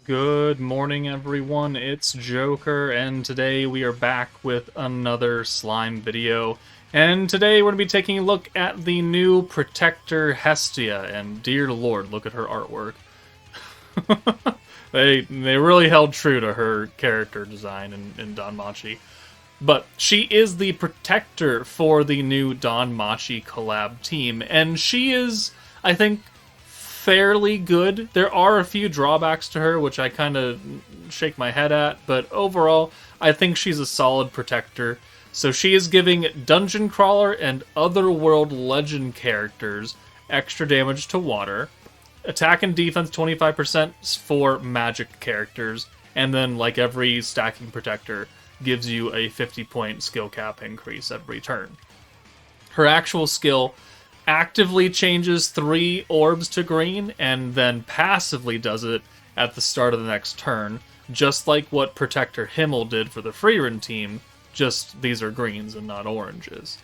Good morning, everyone. It's Joker, and today we are back with another slime video. And today we're going to be taking a look at the new Protector Hestia, and dear lord, look at her artwork. They really held true to her character design in Danmachi. But she is the protector for the new Danmachi collab team, and she is, I think, fairly good. There are a few drawbacks to her, which I kind of shake my head at, but overall, I think she's a solid protector. So she is giving Dungeon Crawler and Otherworld Legend characters extra damage to water, attack and defense 25% for magic characters, and then, like every stacking protector, gives you a 50-point skill cap increase every turn. Her actual skill actively changes 3 orbs to green, and then passively does it at the start of the next turn, just like what Protector HIMMEL did for the Freerun team, just these are greens and not oranges.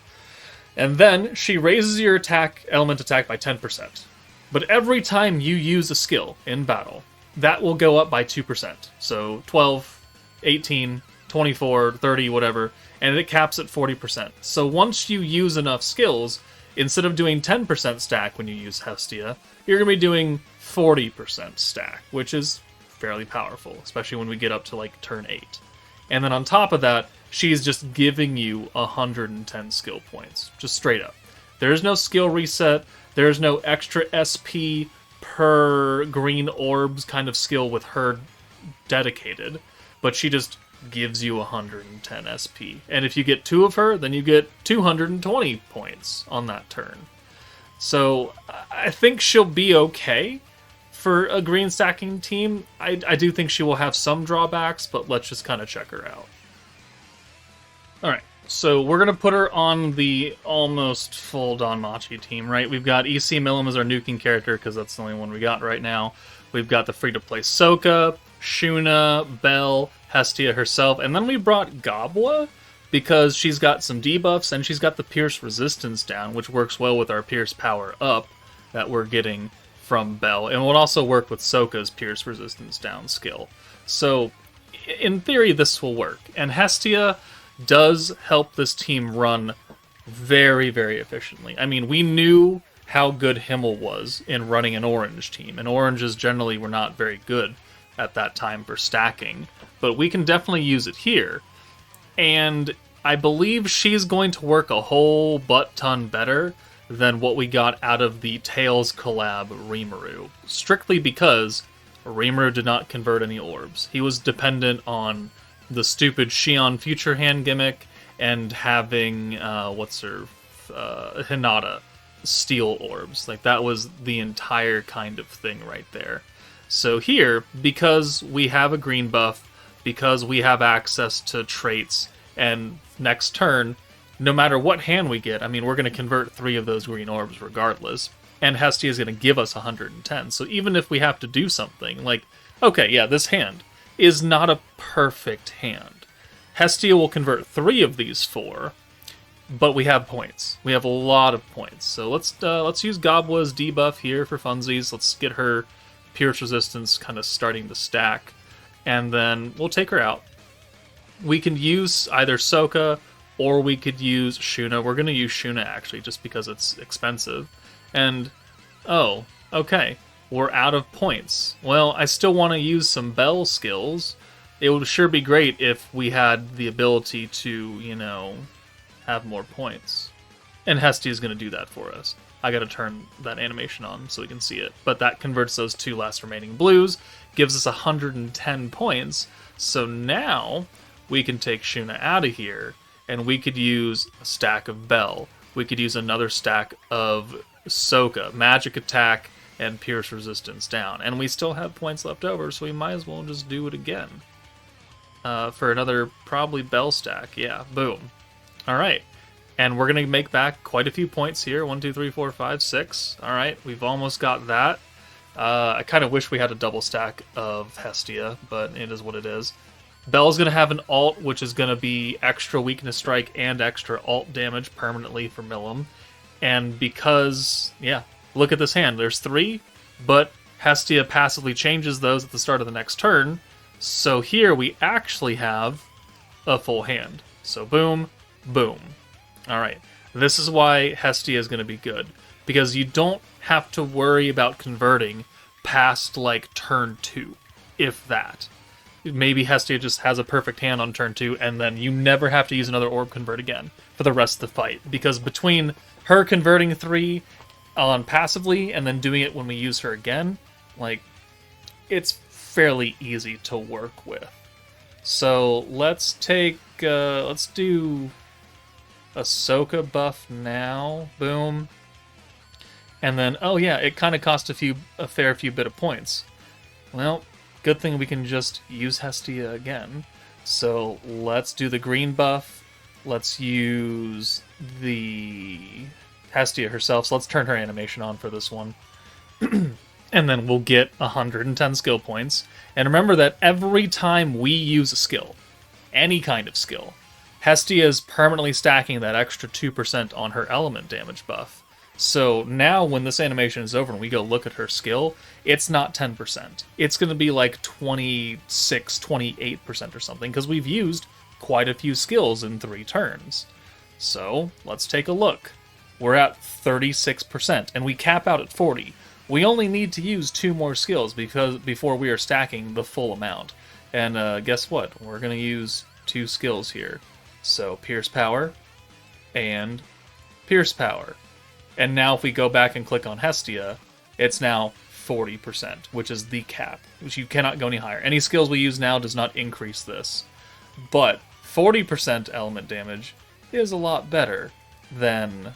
And then she raises your element attack by 10%. But every time you use a skill in battle, that will go up by 2%. So 12, 18, 24, 30, whatever, and it caps at 40%. So once you use enough skills, instead of doing 10% stack when you use Hestia, you're going to be doing 40% stack, which is fairly powerful, especially when we get up to like turn 8. And then on top of that, she's just giving you 110 skill points, just straight up. There's no skill reset, there's no extra SP per green orbs kind of skill with her dedicated, but she just gives you 110 SP. And if you get 2 of her, then you get 220 points on that turn. So I think she'll be okay for a green stacking team. I do think she will have some drawbacks, but let's just kind of check her out. Alright, so we're going to put her on the almost full Danmachi team, right? We've got Emils as our nuking character, because that's the only one we got right now. We've got the free-to-play Sokka, Shuna, Belle, Hestia herself, and then we brought Gabwa because she's got some debuffs and she's got the Pierce resistance down, which works well with our Pierce power up that we're getting from Belle, and will also work with Sokka's Pierce resistance down skill. So, in theory, this will work. And Hestia does help this team run very, very efficiently. I mean, we knew how good HIMMEL was in running an orange team, and oranges generally were not very good at that time for stacking, but we can definitely use it here. And I believe she's going to work a whole butt-ton better than what we got out of the Tails collab Rimuru, strictly because Rimuru did not convert any orbs. He was dependent on the stupid Shion Future Hand gimmick and having, Hinata steal orbs. Like, that was the entire kind of thing right there. So here, because we have a green buff, because we have access to traits, and next turn, no matter what hand we get, I mean, we're going to convert 3 of those green orbs regardless, and Hestia is going to give us 110. So even if we have to do something, like, okay, yeah, this hand is not a perfect hand. Hestia will convert 3 of these 4, but we have points. We have a lot of points. So let's use Gabwa's debuff here for funsies. Let's get her Pierce resistance kind of starting to stack, and then we'll take her out. We can use either Sokka or we could use Shuna. We're going to use Shuna actually just because it's expensive. And oh, okay, we're out of points. Well, I still want to use some Belle skills. It would sure be great if we had the ability to, you know, have more points. And Hestia is going to do that for us. I gotta turn that animation on so we can see it. But that converts those 2 last remaining blues, gives us 110 points. So now we can take Shuna out of here, and we could use a stack of Belle. We could use another stack of Sokka, magic attack, and Pierce resistance down. And we still have points left over, so we might as well just do it again. For another, probably Belle stack. Yeah, boom. Alright. And we're going to make back quite a few points here. 1, 2, 3, 4, 5, 6. Alright, we've almost got that. I kind of wish we had a double stack of Hestia, but it is what it is. Belle's going to have an ult, which is going to be extra weakness strike and extra ult damage permanently for Milim. And because, yeah, look at this hand. There's 3, but Hestia passively changes those at the start of the next turn. So here we actually have a full hand. So boom, boom. All right. This is why Hestia is going to be good. Because you don't have to worry about converting past, like, turn 2. If that. Maybe Hestia just has a perfect hand on turn 2, and then you never have to use another orb convert again for the rest of the fight. Because between her converting 3 on passively, and then doing it when we use her again, like, it's fairly easy to work with. So let's take, let's do Ahsoka buff now. Boom. And then, oh yeah, it kind of cost a fair few bit of points. Well, good thing we can just use Hestia again. So let's do the green buff. Let's use the Hestia herself. So let's turn her animation on for this one. And then we'll get 110 skill points. And remember that every time we use a skill, any kind of skill, Hestia is permanently stacking that extra 2% on her element damage buff. So now when this animation is over and we go look at her skill, it's not 10%. It's going to be like 26, 28% or something, because we've used quite a few skills in 3 turns. So let's take a look. We're at 36%, and we cap out at 40. We only need to use 2 more skills before we are stacking the full amount. And guess what? We're going to use 2 skills here. So Pierce Power and Pierce Power. And now if we go back and click on Hestia, it's now 40%, which is the cap, which you cannot go any higher. Any skills we use now does not increase this. But 40% element damage is a lot better than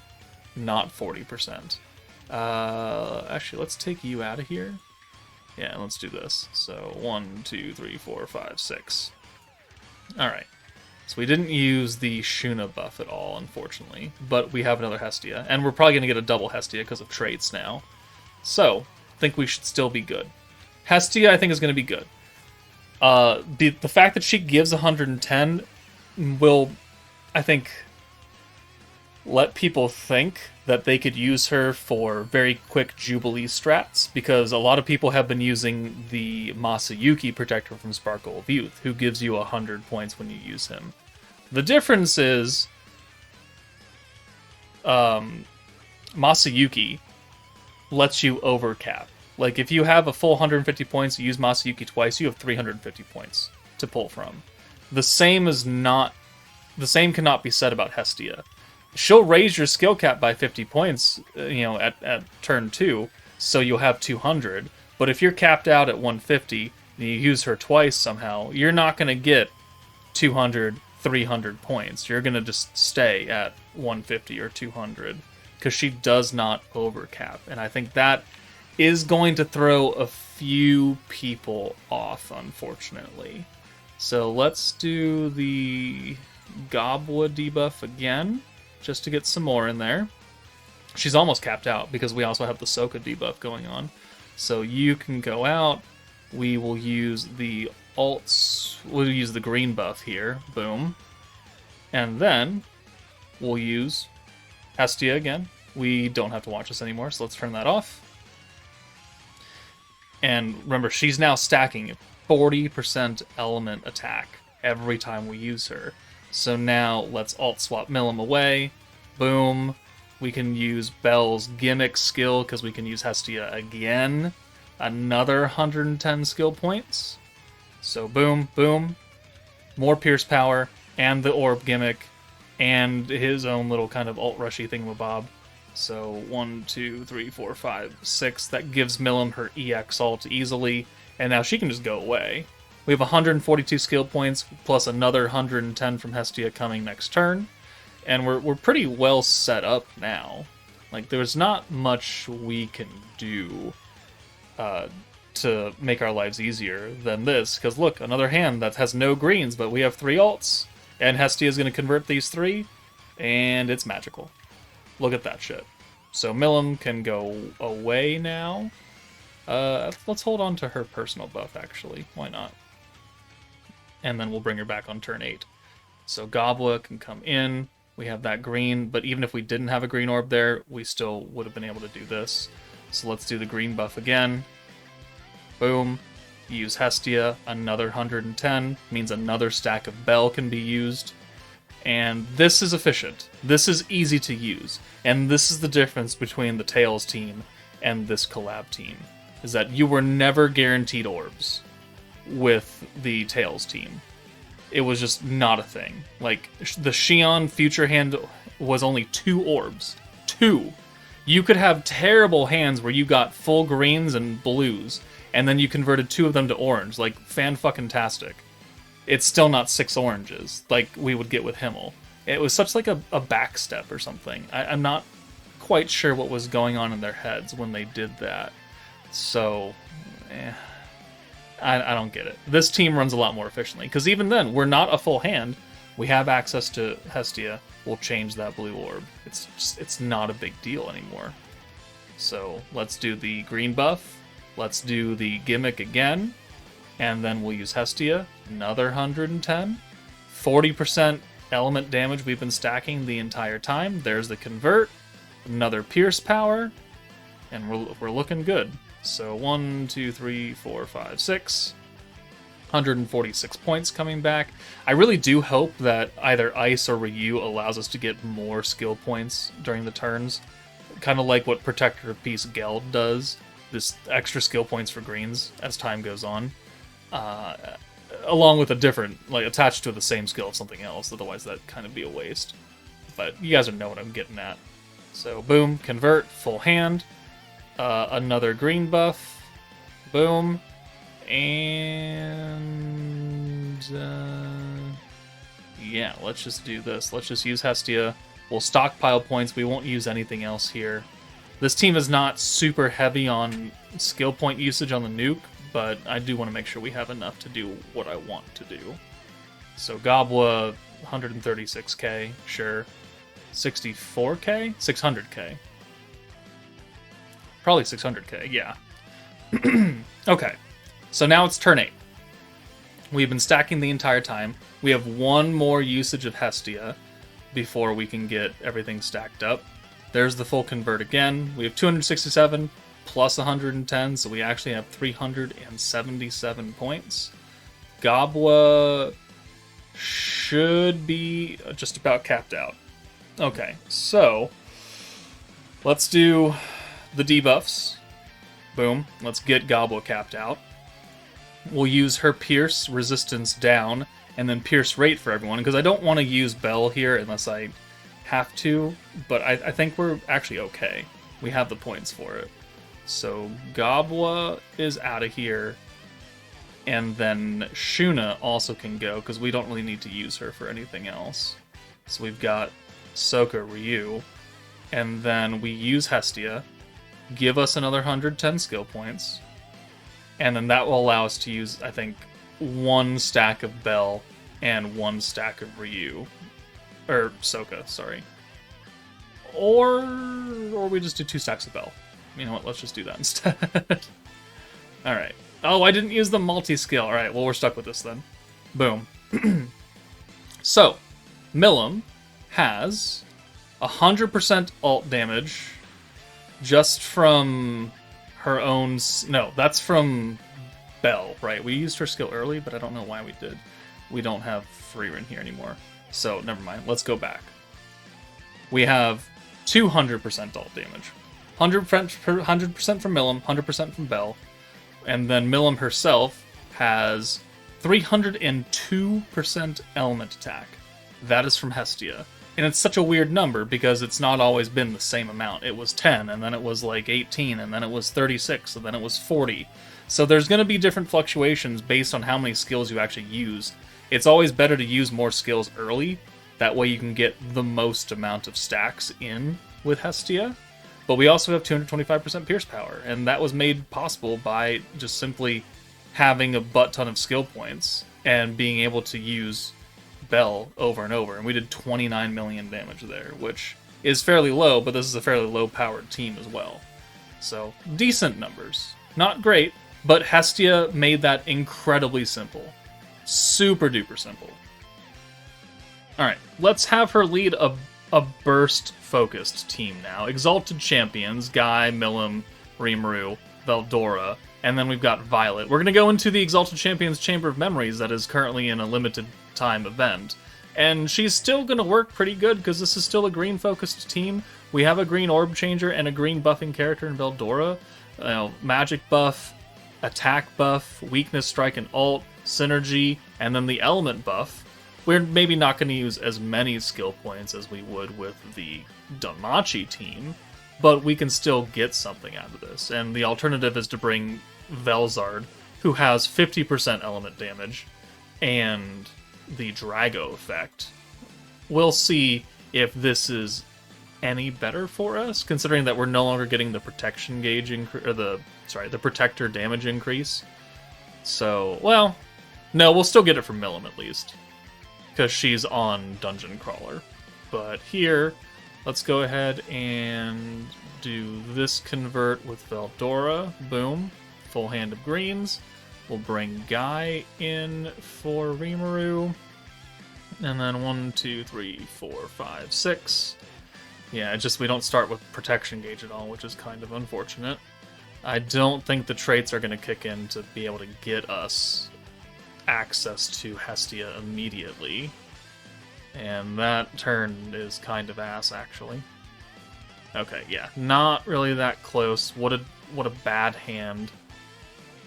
not 40%. Actually, let's take you out of here. Yeah, let's do this. So 1, 2, 3, 4, 5, 6. Alright. So we didn't use the Shuna buff at all, unfortunately. But we have another Hestia. And we're probably going to get a double Hestia because of traits now. So, I think we should still be good. Hestia, I think, is going to be good. The fact that she gives 110 will, I think, let people think that they could use her for very quick Jubilee strats, because a lot of people have been using the Masayuki Protector from Sparkle of Youth, who gives you 100 points when you use him. The difference is Masayuki lets you overcap. Like, if you have a full 150 points, you use Masayuki twice, you have 350 points to pull from. The same cannot be said about Hestia. She'll raise your skill cap by 50 points, at turn 2, so you'll have 200. But if you're capped out at 150 and you use her twice somehow, you're not going to get 200, 300 points. You're going to just stay at 150 or 200 because she does not overcap. And I think that is going to throw a few people off, unfortunately. So let's do the Gobwa debuff again, just to get some more in there. She's almost capped out because we also have the Soka debuff going on. So you can go out. We will use the alts. We'll use the green buff here. Boom. And then we'll use Hestia again. We don't have to watch this anymore, so let's turn that off. And remember, she's now stacking 40% element attack every time we use her. So now let's alt swap Milim away. Boom. We can use Belle's gimmick skill because we can use Hestia again. Another 110 skill points. So boom, boom. More Pierce Power and the orb gimmick and his own little kind of alt rushy thingamabob. So 1, 2, 3, 4, 5, 6. That gives Milim her EX alt easily. And now she can just go away. We have 142 skill points, plus another 110 from Hestia coming next turn. And we're pretty well set up now. Like, there's not much we can do to make our lives easier than this. Because look, another hand that has no greens, but we have 3 alts. And Hestia is going to convert these 3, and it's magical. Look at that shit. So Milim can go away now. Let's hold on to her personal buff, actually. Why not? And then we'll bring her back on turn 8. So Gobwa can come in. We have that green, but even if we didn't have a green orb there, we still would have been able to do this. So let's do the green buff again. Boom. Use Hestia, another 110, means another stack of Bell can be used. And this is efficient. This is easy to use. And this is the difference between the Tails team and this collab team, is that you were never guaranteed orbs with the Tails team. It was just not a thing. Like, the Xion Future Hand was only 2 orbs. 2. You could have terrible hands where you got full greens and blues, and then you converted 2 of them to orange. Like, fan-fucking-tastic. It's still not 6 oranges, like we would get with HIMMEL. It was such like a backstep or something. I'm not quite sure what was going on in their heads when they did that. So, I don't get it. This team runs a lot more efficiently, because even then, we're not a full hand. We have access to Hestia. We'll change that blue orb. It's not a big deal anymore. So, let's do the green buff. Let's do the gimmick again. And then we'll use Hestia, another 110. 40% element damage we've been stacking the entire time. There's the convert, another pierce power, and we're looking good. So 1, 2, 3, 4, 5, 6. 146 points coming back. I really do hope that either Ice or Ryu allows us to get more skill points during the turns. Kind of like what Protector of Peace Geld does. This extra skill points for greens as time goes on. Along with a different, like, attached to the same skill of something else, otherwise that'd kind of be a waste. But you guys know what I'm getting at. So, boom, convert, full hand, another green buff, boom, and, yeah, let's just do this. Let's just use Hestia. We'll stockpile points, we won't use anything else here. This team is not super heavy on skill point usage on the nuke, but I do want to make sure we have enough to do what I want to do. So Gobwa, 136k, sure. 64k? 600k. Probably 600k, yeah. Okay, so now it's turn 8. We've been stacking the entire time. We have one more usage of Hestia before we can get everything stacked up. There's the full convert again. We have 267 plus 110, so we actually have 377 points. Gobwa should be just about capped out. Okay, so let's do the debuffs. Boom. Let's get Gobwa capped out. We'll use her Pierce resistance down, and then Pierce rate for everyone, because I don't want to use Bell here unless I have to, but I think we're actually okay. We have the points for it. So Gobwa is out of here, and then Shuna also can go, because we don't really need to use her for anything else. So we've got Soka, Ryu, and then we use Hestia, give us another 110 skill points, and then that will allow us to use, I think, 1 stack of Bell and 1 stack of Ryu. Or Soka, sorry. Or we just do 2 stacks of Bell. You know what, let's just do that instead. Alright. Oh, I didn't use the multi-skill. Alright, well, we're stuck with this then. Boom. So, Millum has 100% ult damage just from her own... No, that's from Bell, right? We used her skill early, but I don't know why we did. We don't have Freerin here anymore. So, never mind. Let's go back. We have 200% ult damage. 100% from Millum, 100% from Bell. And then Millum herself has 302% element attack. That is from Hestia. And it's such a weird number because it's not always been the same amount. It was 10, and then it was like 18, and then it was 36, and then it was 40. So there's going to be different fluctuations based on how many skills you actually use. It's always better to use more skills early. That way you can get the most amount of stacks in with Hestia. But we also have 225% Pierce Power, and that was made possible by just simply having a butt ton of skill points and being able to use Bell over and over. And we did 29 million damage there, which is fairly low, but this is a fairly low-powered team as well. So, decent numbers. Not great, but Hestia made that incredibly simple. Super duper simple. Alright, let's have her lead a burst-focused team now. Exalted Champions, Guy, Millum, Rimuru, Veldora, And then we've got Violet. We're going to go into the Exalted Champions Chamber of Memories that is currently in a limited time event. And she's still going to work pretty good because this is still a green-focused team. We have a green orb changer and a green buffing character in Veldora. Magic buff, attack buff, weakness, strike, and ult, synergy, and then the element buff. We're maybe not going to use as many skill points as we would with the Danmachi team, but we can still get something out of this. And the alternative is to bring Velzard, who has 50% element damage, and the Drago effect. We'll see if this is any better for us, considering that we're no longer getting the protection gauge the protector damage increase. So, well, no, we'll still get it from Millim at least, because she's on Dungeon Crawler. But here, let's go ahead and do this convert with Veldora. Boom. Full hand of greens. We'll bring Guy in for Rimuru. And then 1, 2, 3, 4, 5, 6. Yeah, we don't start with protection gauge at all, which is kind of unfortunate. I don't think the traits are going to kick in to be able to get us access to Hestia immediately. And that turn is kind of ass, actually. Okay, yeah, not really that close. What a bad hand.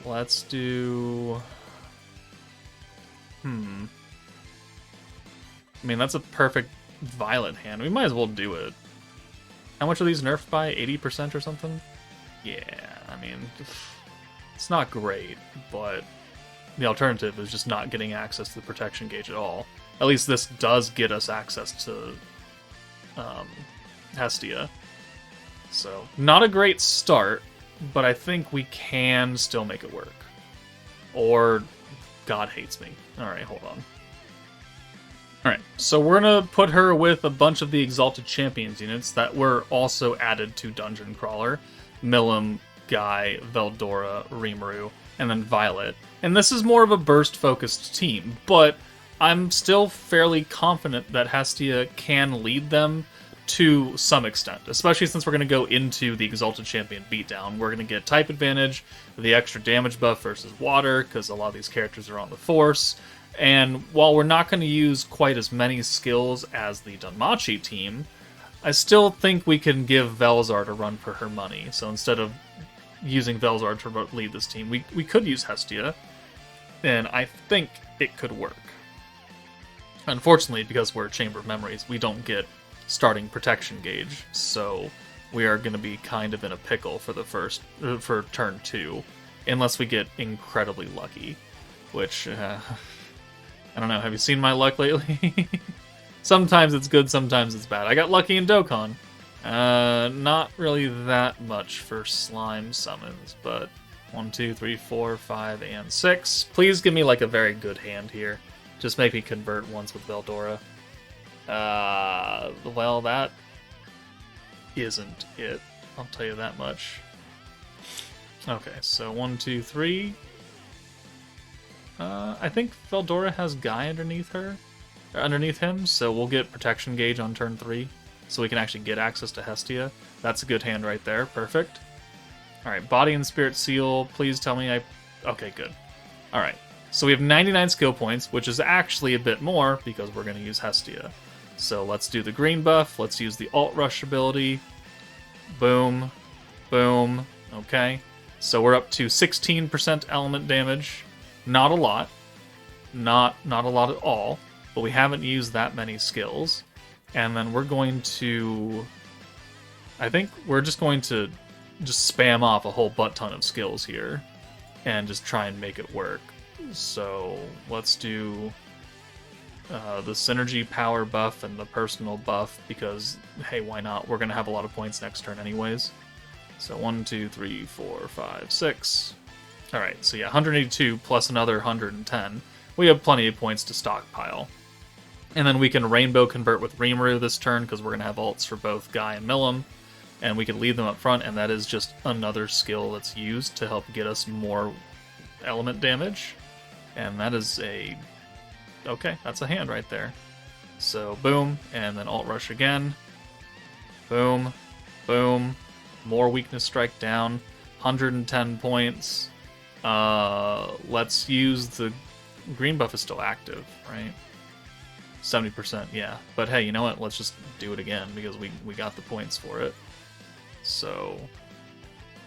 Let's do... I mean, that's a perfect Violet hand. We might as well do it. How much are these nerfed by? 80% or something? Yeah, I mean, it's not great, but the alternative is just not getting access to the protection gauge at all. At least this does get us access to Hestia. So, not a great start, but I think we can still make it work. Or God hates me. Alright, hold on. Alright, so we're going to put her with a bunch of the Exalted Champions units that were also added to Dungeon Crawler. Millim, Guy, Veldora, Rimuru, and then Violet. And this is more of a burst-focused team, but I'm still fairly confident that Hestia can lead them to some extent, especially since we're going to go into the Exalted Champion beatdown. We're going to get type advantage, the extra damage buff versus water, because a lot of these characters are on the Force. And while we're not going to use quite as many skills as the Danmachi team, I still think we can give Velzard a run for her money. So instead of using Velzard to lead this team, we could use Hestia, and I think it could work. Unfortunately, because we're Chamber of Memories, we don't get starting protection gauge, so we are going to be kind of in a pickle for turn 2, unless we get incredibly lucky, which, I don't know, have you seen my luck lately? Sometimes it's good, sometimes it's bad. I got lucky in Dokkan. Not really that much for slime summons, but 1, 2, 3, 4, 5, and 6. Please give me like a very good hand here. Just make me convert once with Veldora. Well, that isn't it. I'll tell you that much. Okay, so 1, 2, 3. I think Veldora has Guy underneath him, so we'll get protection gauge on turn 3, so we can actually get access to Hestia. That's a good hand right there. Perfect. Alright, Body and Spirit Seal. Please tell me Okay, good. Alright, so we have 99 skill points, which is actually a bit more, because we're going to use Hestia. So let's do the green buff. Let's use the Alt Rush ability. Boom. Boom. Okay. So we're up to 16% element damage. Not a lot. Not a lot at all. But we haven't used that many skills. And then we're going to... I think we're just going to just spam off a whole butt ton of skills here. And just try and make it work. So let's do... the synergy power buff and the personal buff, because, hey, why not? We're going to have a lot of points next turn anyways. So 1, 2, 3, 4, 5, 6. Alright, so yeah, 182 plus another 110. We have plenty of points to stockpile. And then we can Rainbow Convert with Rimuru this turn, because we're going to have ults for both Guy and Millim. And we can lead them up front, and that is just another skill that's used to help get us more element damage. And that is a... Okay, that's a hand right there. So, boom, and then Alt Rush again. Boom, boom. More weakness strike down. 110 points. Let's use the green buff is still active, right? 70%, yeah. But hey, you know what? Let's just do it again because we got the points for it. So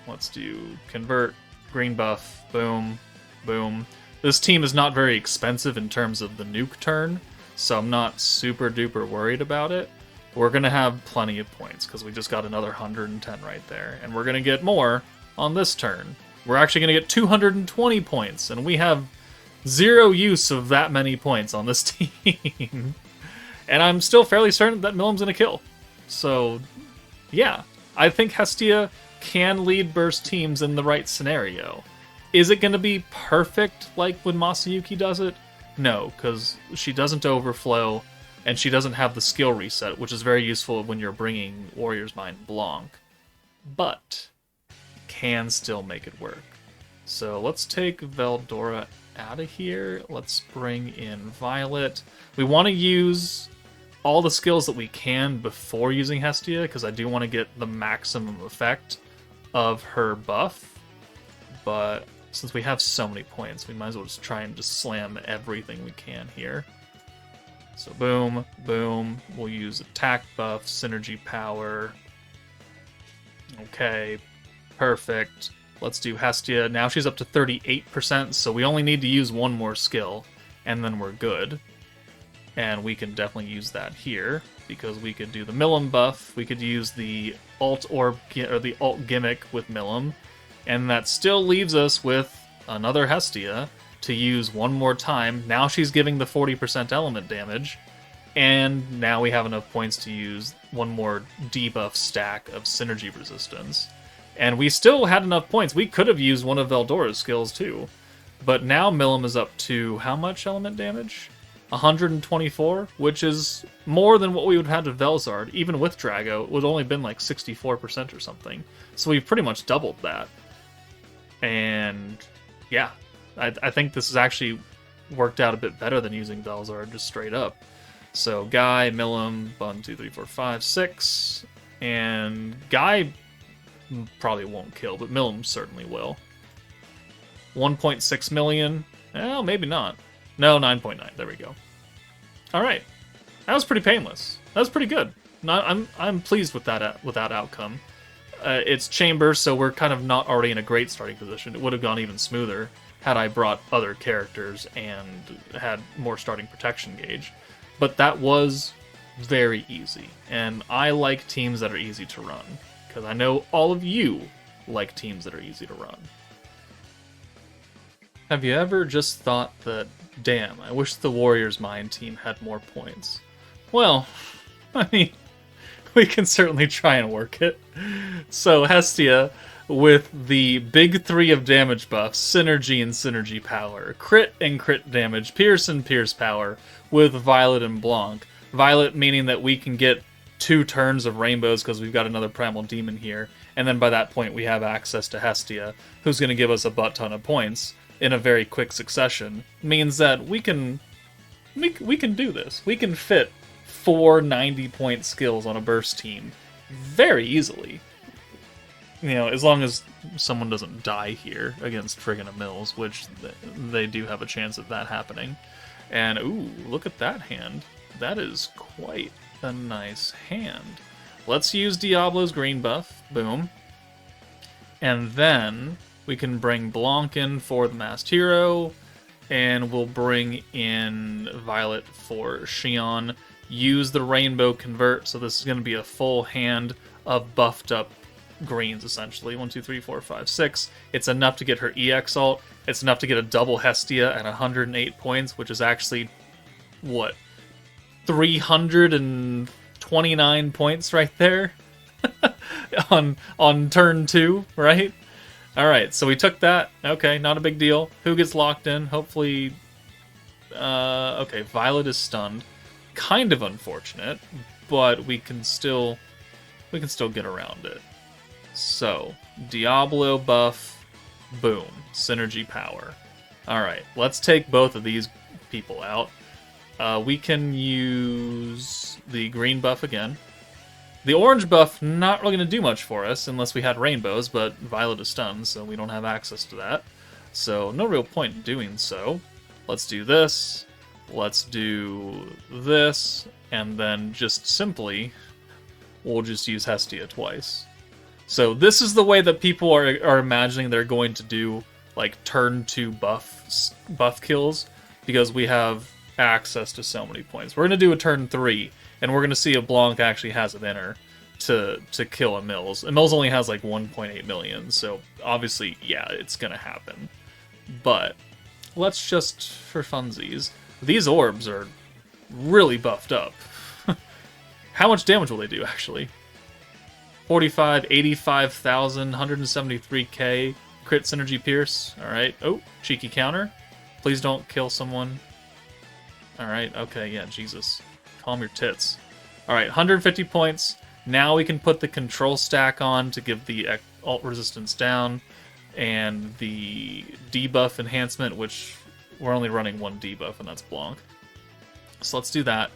let's do convert, green buff, boom, boom. This team is not very expensive in terms of the nuke turn, so I'm not super duper worried about it. We're going to have plenty of points because we just got another 110 right there. And we're going to get more on this turn. We're actually going to get 220 points, and we have zero use of that many points on this team. And I'm still fairly certain that Millam's going to kill. So, yeah. I think Hestia can lead burst teams in the right scenario. Is it going to be perfect like when Masayuki does it? No, because she doesn't overflow, and she doesn't have the skill reset, which is very useful when you're bringing Warrior's Mind Blanc. But can still make it work. So let's take Veldora out of here. Let's bring in Violet. We want to use all the skills that we can before using Hestia, because I do want to get the maximum effect of her buff. But since we have so many points, we might as well just try and just slam everything we can here. So boom, boom. We'll use attack buff, synergy power. Okay, perfect. Let's do Hestia. Now she's up to 38%, so we only need to use one more skill, and then we're good. And we can definitely use that here, because we could do the Millam buff, we could use the alt orb, or the alt gimmick with Millam, and that still leaves us with another Hestia to use one more time. Now she's giving the 40% element damage, and now we have enough points to use one more debuff stack of synergy resistance. And we still had enough points. We could have used one of Veldora's skills too. But now Millam is up to how much element damage? 124, which is more than what we would have had with Velzard. Even with Drago, it would only been like 64% or something. So we've pretty much doubled that. And yeah, I think this has actually worked out a bit better than using Velzard just straight up. So Guy, Millam, 1, 2, 3, 4, 5, 6. And Guy probably won't kill, but Millam certainly will. 1.6 million. Well, maybe not. No, 9.9. There we go. All right, that was pretty painless. That was pretty good. I'm pleased with that outcome. It's Chamber, so we're kind of not already in a great starting position. It would have gone even smoother had I brought other characters and had more starting protection gauge. But that was very easy, and I like teams that are easy to run, because I know all of you like teams that are easy to run. Have you ever just thought that, damn, I wish the Warriors Mind team had more points? Well, I mean, we can certainly try and work it. So Hestia, with the big 3 of damage buffs, Synergy and Synergy Power, Crit and Crit Damage, Pierce and Pierce Power, with Violet and Blanc. Violet meaning that we can get 2 turns of rainbows because we've got another Primal Demon here, and then by that point we have access to Hestia, who's going to give us a butt ton of points in a very quick succession. Means that we can do this. We can fit 4 90-point skills on a burst team very easily. You know, as long as someone doesn't die here against friggin' Emils, which they do have a chance of that happening. And ooh, look at that hand. That is quite a nice hand. Let's use Diablo's green buff. Boom. And then we can bring Blanc in for the Masked Hero, and we'll bring in Violet for Xion. Use the Rainbow Convert, so this is going to be a full hand of buffed up greens, essentially. 1, 2, 3, 4, 5, 6. It's enough to get her EX ult. It's enough to get a double Hestia at 108 points, which is actually, what, 329 points right there on turn 2, right? All right, so we took that. Okay, not a big deal. Who gets locked in? Hopefully, okay, Violet is stunned. Kind of unfortunate, but we can still get around it. So Diablo buff, boom, synergy power. All right, let's take both of these people out. We can use the green buff again. The orange buff, not really going to do much for us unless we had rainbows, but Violet is stunned, so we don't have access to that. So no real point in doing so. Let's do this. Let's do this. And then just simply, we'll just use Hestia twice. So this is the way that people are imagining they're going to do, like, turn 2 buff kills, because we have access to so many points. We're going to do a turn 3, and we're going to see if Blanc actually has it in her to kill Emils. Emils only has like 1.8 million, so obviously, yeah, it's going to happen. But let's just, for funsies, these orbs are really buffed up. How much damage will they do, actually? 45, 85,000, 173k, crit synergy pierce. Alright. Oh, cheeky counter. Please don't kill someone. Alright, okay, yeah, Jesus. Calm your tits. Alright, 150 points. Now we can put the control stack on to give the alt resistance down, and the debuff enhancement, which we're only running one debuff, and that's Blanc. So let's do that.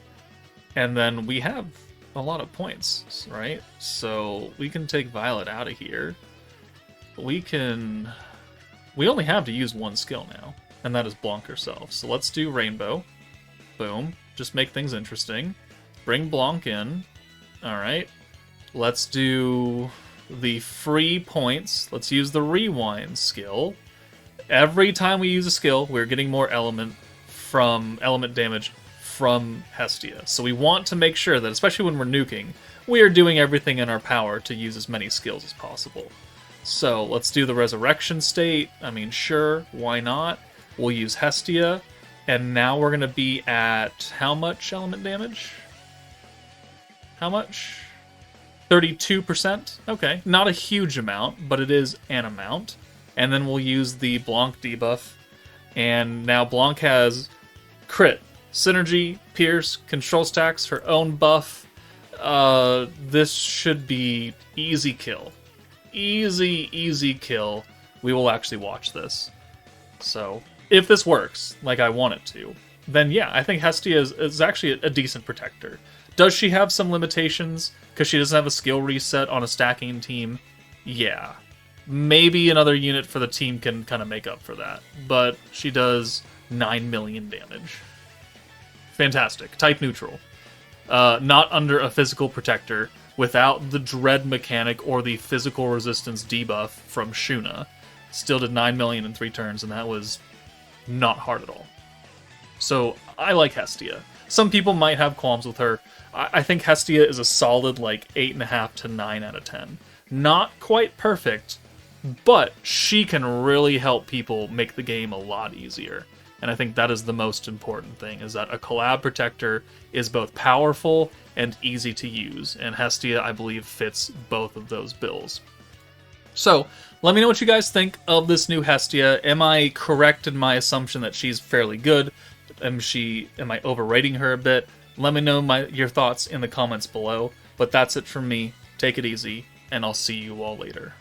And then we have a lot of points, right? So we can take Violet out of here. We only have to use one skill now, and that is Blanc herself. So let's do Rainbow. Boom. Just make things interesting. Bring Blanc in. Alright. Let's do the free points. Let's use the Rewind skill. Every time we use a skill, we're getting more element damage from Hestia. So we want to make sure that, especially when we're nuking, we are doing everything in our power to use as many skills as possible. So let's do the Resurrection State. I mean, sure, why not? We'll use Hestia, and now we're going to be at how much element damage? How much? 32%? Okay, not a huge amount, but it is an amount. And then we'll use the Blanc debuff, and now Blanc has crit, synergy, pierce, control stacks, her own buff. This should be easy kill. Easy kill. We will actually watch this. So, if this works, like I want it to, then yeah, I think Hestia is actually a decent protector. Does she have some limitations because she doesn't have a skill reset on a stacking team? Yeah. Maybe another unit for the team can kind of make up for that. But she does 9 million damage. Fantastic. Type neutral. Not under a physical protector, without the dread mechanic or the physical resistance debuff from Shuna. Still did 9 million in 3 turns, and that was not hard at all. So, I like Hestia. Some people might have qualms with her. I think Hestia is a solid, like, 8.5 to 9 out of 10. Not quite perfect, but she can really help people make the game a lot easier. And I think that is the most important thing, is that a collab protector is both powerful and easy to use. And Hestia, I believe, fits both of those bills. So, let me know what you guys think of this new Hestia. Am I correct in my assumption that she's fairly good? Am I overrating her a bit? Let me know your thoughts in the comments below. But that's it from me. Take it easy, and I'll see you all later.